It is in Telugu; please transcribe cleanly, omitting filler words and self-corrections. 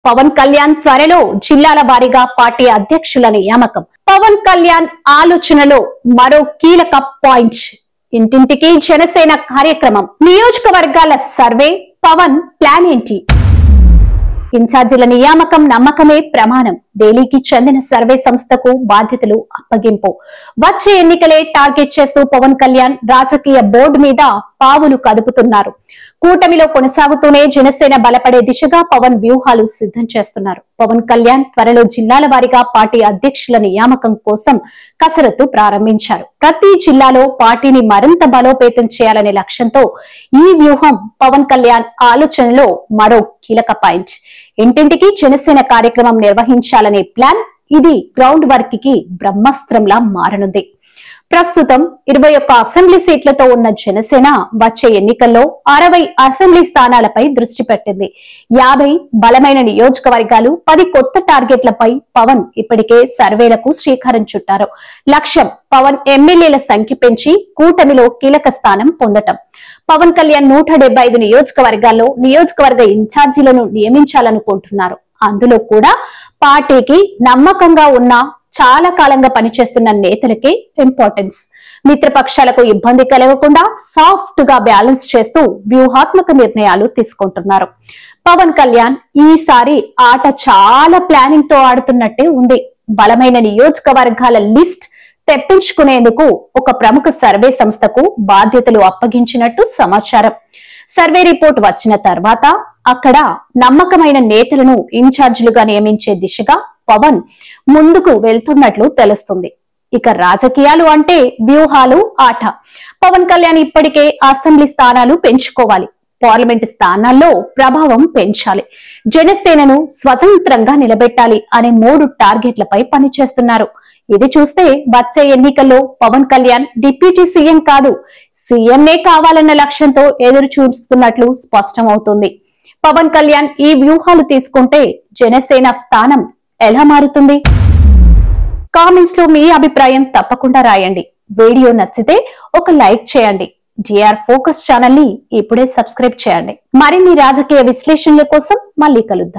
పవన్ కళ్యాణ్ త్వరలో జిల్లాల వారీగా పార్టీ అధ్యక్షుల నియామకం. పవన్ కళ్యాణ్ ఆలోచనలో మరో కీలక పాయింట్. ఇంటింటికి జనసేన కార్యక్రమం. నియోజకవర్గాల సర్వే. పవన్ ప్లాన్ ఏంటి? ఇన్ఛార్జీల నియామకం నమ్మకమే ప్రమాణం. ఢిల్లీకి చెందిన సర్వే సంస్థకు బాధ్యతలు అప్పగింపు. వచ్చే ఎన్నికలే టార్గెట్ చేస్తూ పవన్ కళ్యాణ్ రాజకీయ బోర్డు మీద పావులు కదుపుతున్నారు. కూటమిలో కొనసాగుతూనే జనసేన బలపడే దిశగా పవన్ వ్యూహాలు సిద్ధం చేస్తున్నారు. పవన్ కళ్యాణ్ త్వరలో జిల్లాల వారీగా పార్టీ అధ్యక్షుల నియామకం కోసం కసరత్తు ప్రారంభించారు. ప్రతి జిల్లాలో పార్టీని మరింత బలోపేతం చేయాలనే లక్ష్యంతో ఈ వ్యూహం పవన్ కళ్యాణ్ ఆలోచనలో మరో కీలక పాయింట్. ఇంటింటికి జనసేన కార్యక్రమం నిర్వహించాలనే ప్లాన్. ఇది గ్రౌండ్ వర్క్ కి బ్రహ్మాస్త్రంలా మారనుంది. ప్రస్తుతం 21 అసెంబ్లీ సీట్లతో ఉన్న జనసేన వచ్చే ఎన్నికల్లో 60 అసెంబ్లీ స్థానాలపై దృష్టి పెట్టింది. 50 బలమైన నియోజకవర్గాలు, 10 కొత్త టార్గెట్లపై పవన్ ఇప్పటికే సర్వేలకు శ్రీకారం చుట్టారు. లక్ష్యం పవన్ ఎమ్మెల్యేల సంఖ్య పెంచి కూటమిలో కీలక స్థానం పొందటం. పవన్ కళ్యాణ్ 175 నియోజకవర్గాల్లో నియోజకవర్గ ఇన్ఛార్జీలను నియమించాలనుకుంటున్నారు. అందులో కూడా పార్టీకి నమ్మకంగా ఉన్న చాలా కాలంగా పనిచేస్తున్న నేతలకే ఇంపార్టెన్స్. మిత్రపక్షాలకు ఇబ్బంది కలగకుండా సాఫ్ట్ గా బ్యాలెన్స్ చేస్తూ వ్యూహాత్మక నిర్ణయాలు తీసుకుంటున్నారు. పవన్ కళ్యాణ్ ఈసారి ఆట చాలా ప్లానింగ్ తో ఆడుతున్నట్టే ఉంది. బలమైన నియోజకవర్గాల లిస్ట్ తెప్పించుకునేందుకు ఒక ప్రముఖ సర్వే సంస్థకు బాధ్యతలు అప్పగించినట్టు సమాచారం. సర్వే రిపోర్ట్ వచ్చిన తర్వాత అక్కడ నమ్మకమైన నేతలను ఇన్ఛార్జీలుగా నియమించే దిశగా పవన్ ముందుకు వెళ్తున్నట్లు తెలుస్తుంది. ఇక రాజకీయాలు అంటే వ్యూహాలు ఆట. పవన్ కళ్యాణ్ ఇప్పటికే అసెంబ్లీ స్థానాలు పెంచుకోవాలి, పార్లమెంట్ స్థానాల్లో ప్రభావం పెంచాలి, జనసేనను స్వతంత్రంగా నిలబెట్టాలి అనే 3 టార్గెట్లపై పనిచేస్తున్నారు. ఇది చూస్తే వచ్చే ఎన్నికల్లో పవన్ కళ్యాణ్ డిప్యూటీ సీఎం కాదు, సీఎంఏ కావాలన్న లక్ష్యంతో ఎదురు చూస్తున్నట్లు స్పష్టమవుతుంది. పవన్ కళ్యాణ్ ఈ వ్యూహాలు తీసుకుంటే జనసేన స్థానం ఎలా మారుతుంది? కామెంట్స్ లో మీ అభిప్రాయం తప్పకుండా రాయండి. వీడియో నచ్చితే ఒక లైక్ చేయండి. డిఆర్ ఫోకస్ ఛానల్ ని ఇప్పుడే సబ్స్క్రైబ్ చేయండి. మరిన్ని రాజకీయ విశ్లేషణల కోసం మళ్ళీ కలుద్దాం.